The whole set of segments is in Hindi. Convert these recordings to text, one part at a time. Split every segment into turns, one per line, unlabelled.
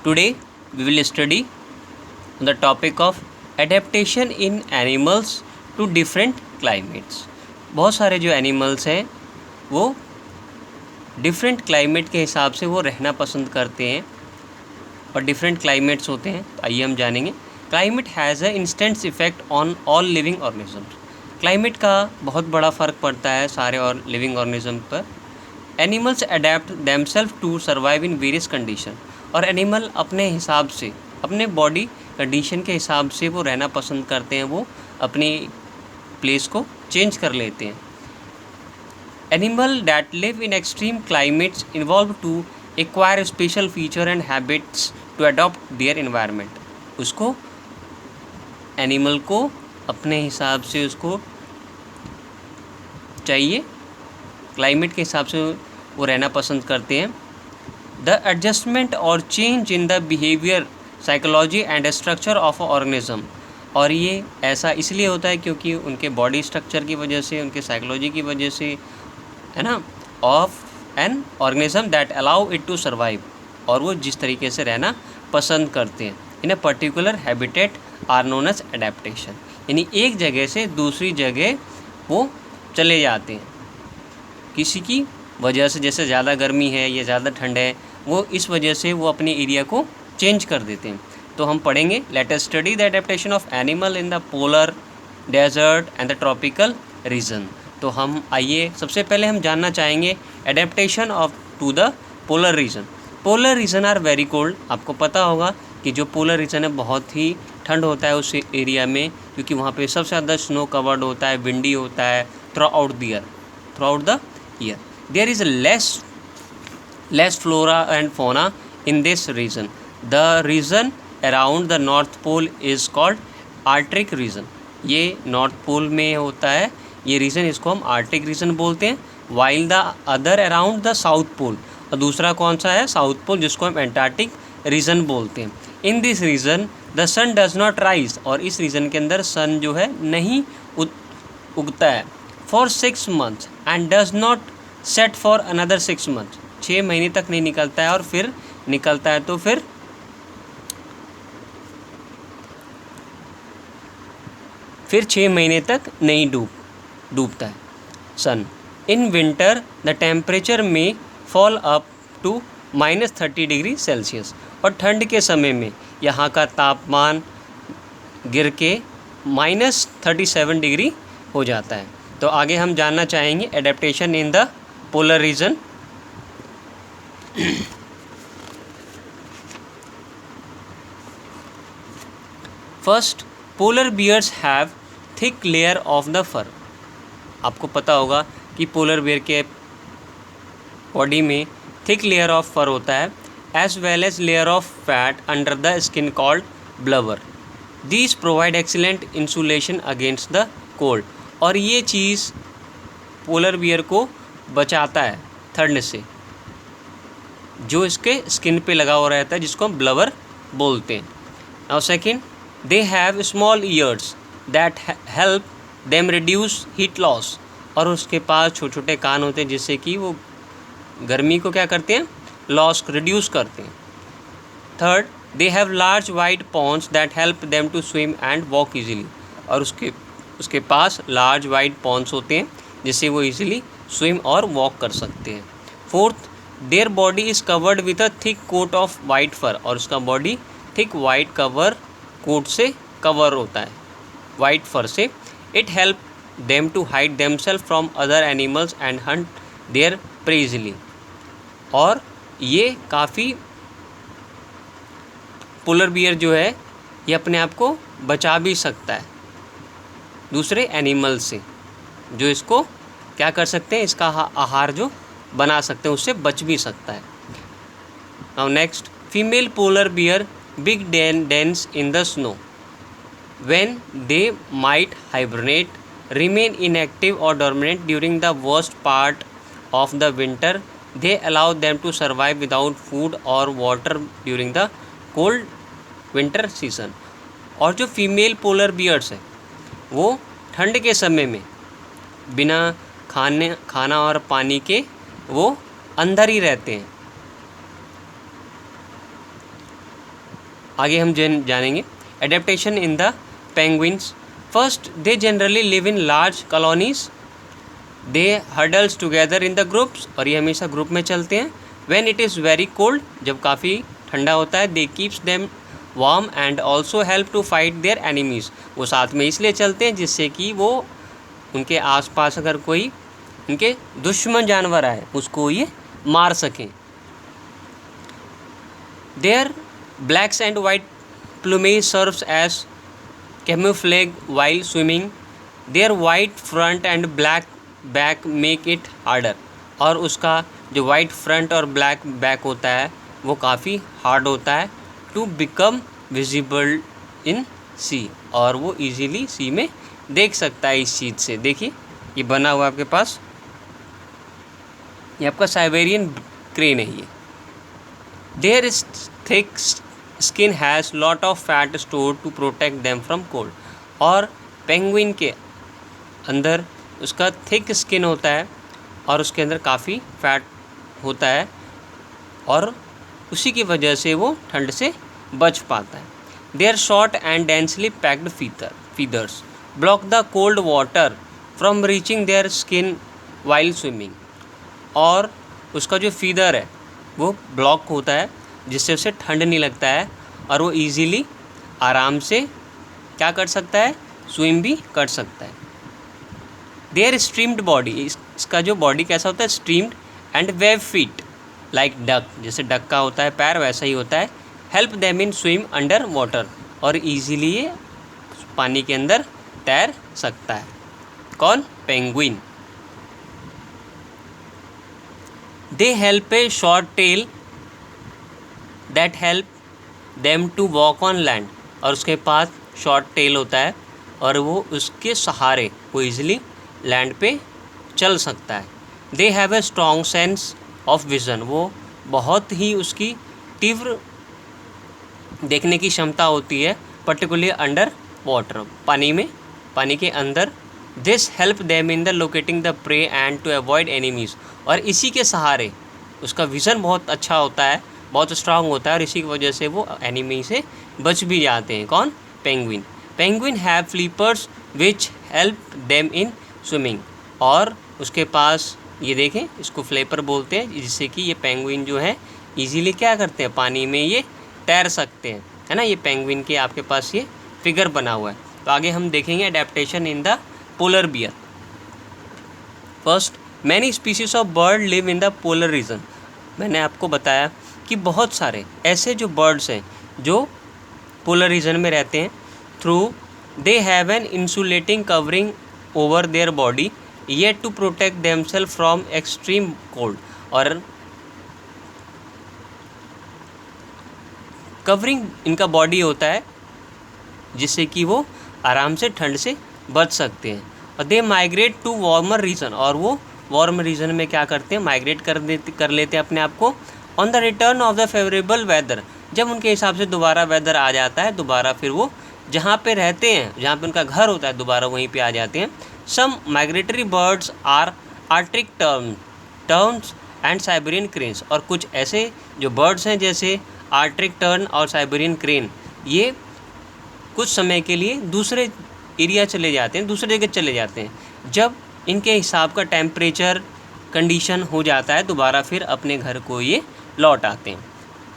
Today we will study the topic of adaptation in animals to different climates. बहुत सारे जो एनिमल्स हैं वो डिफरेंट क्लाइमेट के हिसाब से वो रहना पसंद करते हैं और डिफरेंट क्लाइमेट्स होते हैं। तो आइए हम जानेंगे। Climate has a instant effect on all living organisms. Climate का बहुत बड़ा फ़र्क पड़ता है सारे और लिविंग ऑर्गेनिज्म पर। Animals adapt themselves to survive in various condition. और एनिमल अपने हिसाब से, अपने बॉडी कंडीशन के हिसाब से वो रहना पसंद करते हैं, वो अपनी प्लेस को चेंज कर लेते हैं। Animal that live in extreme climates involve to acquire special feature and habits to adopt their environment. उसको एनिमल को अपने हिसाब से उसको चाहिए, क्लाइमेट के हिसाब से वो रहना पसंद करते हैं। द एडजस्टमेंट और change in the behaviour, psychology and structure of organism. और ये ऐसा इसलिए होता है क्योंकि उनके बॉडी स्ट्रक्चर की वजह से, उनके साइकोलॉजी की वजह से, है ना, of an organism that allow it to survive. और वो जिस तरीके से रहना पसंद करते हैं in a particular habitat are known as adaptation. यानी एक जगह से दूसरी जगह वो चले जाते हैं किसी की वजह से, जैसे ज़्यादा गर्मी है या ज़्यादा ठंड है, वो इस वजह से वो अपने एरिया को चेंज कर देते हैं। तो हम पढ़ेंगे let us study the adaptation of animal in the polar, desert and the tropical region. तो हम आइए सबसे पहले हम जानना चाहेंगे adaptation of to the polar region. Polar region are very cold. आपको पता होगा कि जो पोलर रीजन है बहुत ही ठंड होता है उस एरिया में, क्योंकि वहाँ पे सबसे ज़्यादा स्नो कवर्ड होता है, विंडी होता है through out the year. There is less flora and fauna in this region. The region around the North Pole is called Arctic region. ये नॉर्थ पोल में होता है ये रीजन, इसको हम आर्टिक रीजन बोलते हैं। While the other around the South Pole, और दूसरा कौन सा है, साउथ पोल, जिसको हम एंटार्क्टिक रीजन बोलते हैं। In this region the sun does not rise, और इस रीजन के अंदर सन जो है नहीं उगता है for 6 months and does not set for another 6 months। 6 महीने तक नहीं निकलता है, और फिर निकलता है तो फिर 6 महीने तक नहीं डूबता है sun. In winter the temperature में fall up to -30 degree Celsius. और ठंड के समय में यहाँ का तापमान गिर के -37 डिग्री हो जाता है। तो आगे हम जानना चाहेंगे adaptation in the polar region. First, polar bears have thick layer of the fur. आपको पता होगा कि पोलर बियर के बॉडी में थिक लेयर ऑफ फर होता है, as well as layer of fat under the skin called blubber. These provide excellent insulation against the cold. और ये चीज़ पोलर बियर को बचाता है ठंड से, जो इसके स्किन पे लगा हुआ रहता है, जिसको हम ब्लबर बोलते हैं। Now second, they have small years that help them reduce heat loss. और उसके पास छोटे छोटे कान होते हैं जिससे कि वो गर्मी को क्या करते हैं, लॉस रिड्यूस करते हैं। Third, they have large wide ponds that help them to swim and walk easily. और उसके पास लार्ज वाइड पॉन्ड्स होते हैं जिससे वो इजीली स्विम और वॉक कर सकते हैं। Fourth, their body is covered with a thick coat of white fur. और उसका बॉडी थिक वाइट कोट से कवर होता है, वाइट फर से। It help them to hide themselves from other animals and hunt their prey easily. और ये काफ़ी पोलर बियर जो है ये अपने आप को बचा भी सकता है दूसरे एनिमल से, जो इसको क्या कर सकते हैं, इसका आहार जो बना सकते हैं, उससे बच भी सकता है। Now next, female polar bear big dens in the snow when they might hibernate, remain inactive और dormant during the worst part of the winter. They allow them to survive without food और water during the cold winter season. और जो फीमेल पोलर बियर्स है वो ठंड के समय में बिना खाना और पानी के वो अंदर ही रहते हैं। आगे हम जानेंगे adaptation in the penguins. First, they generally live in large colonies, they huddles together in the groups, और ये हमेशा ग्रुप में चलते हैं। When it is very cold, जब काफ़ी ठंडा होता है, they keeps them warm and also help to fight their enemies. वो साथ में इसलिए चलते हैं जिससे कि वो उनके आसपास अगर कोई उनके दुश्मन जानवर आए उसको ये मार सकें। Their blacks and white plumage serves as camouflage while swimming. Their white front and black back make it harder. और उसका जो वाइट फ्रंट और ब्लैक बैक होता है वो काफ़ी हार्ड होता है टू बिकम विजिबल इन सी, और वो इजीली सी में देख सकता है इस चीज़ से। देखिए ये बना हुआ आपके पास, ये आपका साइबेरियन क्रेन है ये। There is thick skin has lot of fat store to protect them from cold. और पेंगुइन के अंदर उसका थिक स्किन होता है और उसके अंदर काफ़ी फैट होता है और उसी की वजह से वो ठंड से बच पाता है। Their short and densely packed feathers block the cold water from reaching their skin while swimming. और उसका जो फीदर है वो ब्लॉक होता है जिससे उसे ठंड नहीं लगता है और वो इजीली आराम से क्या कर सकता है, स्विम भी कर सकता है। देयर स्ट्रीम्ड बॉडी, इसका जो बॉडी कैसा होता है, streamed and web feet like duck, जैसे डक का होता है पैर वैसा ही होता है। Help them in swim under water, और इजीली ये पानी के अंदर तैर सकता है। कौन? Penguin. They help a short tail that help them to walk on land, और उसके पास शॉर्ट टेल होता है और वो उसके सहारे वो इजीली लैंड पे चल सकता है। They have a strong sense of vision, वो बहुत ही उसकी तीव्र देखने की क्षमता होती है, पर्टिकुलरली अंडर वाटर, पानी के अंदर। This help them in the locating the prey and to avoid enemies, और इसी के सहारे उसका विज़न बहुत अच्छा होता है, बहुत स्ट्रांग होता है, और इसी की वजह से वो एनिमी से बच भी जाते हैं। कौन? Penguin. Penguin have flippers which help them in swimming, और उसके पास ये देखें इसको फ्लिपर बोलते हैं, जिससे कि ये पेंगुइन जो है इजीली क्या करते हैं, पानी में ये तैर सकते हैं, है ना। ये पेंगुइन के आपके पास ये फिगर बना हुआ है। तो आगे हम देखेंगे adaptation in the polar bear. First, many species of bird live in the polar reason. मैंने आपको बताया कि बहुत सारे ऐसे जो बर्ड्स हैं जो पोलर रीजन में रहते हैं। Through they have an insulating covering over their body yet to protect themselves from extreme cold, और कवरिंग इनका बॉडी होता है जिससे कि वो आराम से ठंड से बच सकते हैं। और they migrate to warmer region, और वो वार्म रीजन में क्या करते हैं, माइग्रेट कर लेते हैं अपने आप को। On the return of the favourable weather, जब उनके हिसाब से दोबारा वेदर आ जाता है, दोबारा फिर वो जहाँ पे रहते हैं, जहाँ पे उनका घर होता है, दोबारा वहीं पे आ जाते हैं। Some migratory birds are arctic terns and Siberian cranes, और कुछ ऐसे जो बर्ड्स हैं जैसे आर्टिक टर्न और साइबेरियन क्रेन, ये कुछ समय के लिए दूसरे एरिया चले जाते हैं, दूसरे जगह चले जाते हैं। जब इनके हिसाब का टेम्परेचर कंडीशन हो जाता है, दोबारा फिर अपने घर को ये लौट आते हैं।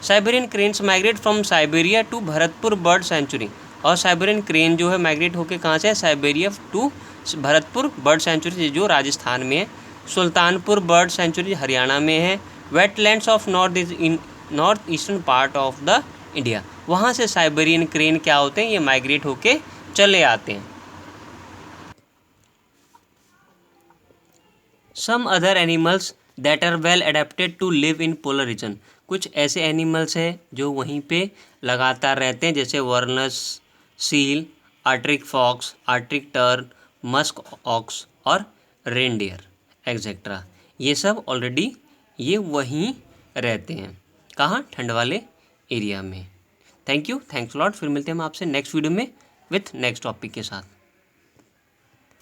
Siberian cranes migrate from Siberia to Bharatpur bird sanctuary, और साइबेरियन क्रेन जो है माइग्रेट होकर कहाँ से है, Siberia to Bharatpur bird sanctuary जो राजस्थान में है। सुल्तानपुर बर्ड सेंचुरी हरियाणा में है। Wetlands of north eastern part of the India, वहाँ से साइबेरियन क्रेन क्या होते हैं, ये माइग्रेट होके चले आते हैं। Some other animals that are well adapted to live in polar region, कुछ ऐसे एनिमल्स हैं जो वहीं पे लगातार रहते हैं, जैसे वर्नस seal, Arctic fox, Arctic tern, musk ox और रेनडियर एक्सेट्रा। ये सब ऑलरेडी ये वहीं रहते हैं, कहाँ? ठंड वाले एरिया में। Thank you, thanks lot. फिर मिलते हैं हम आपसे नेक्स्ट वीडियो में विथ नेक्स्ट टॉपिक के साथ।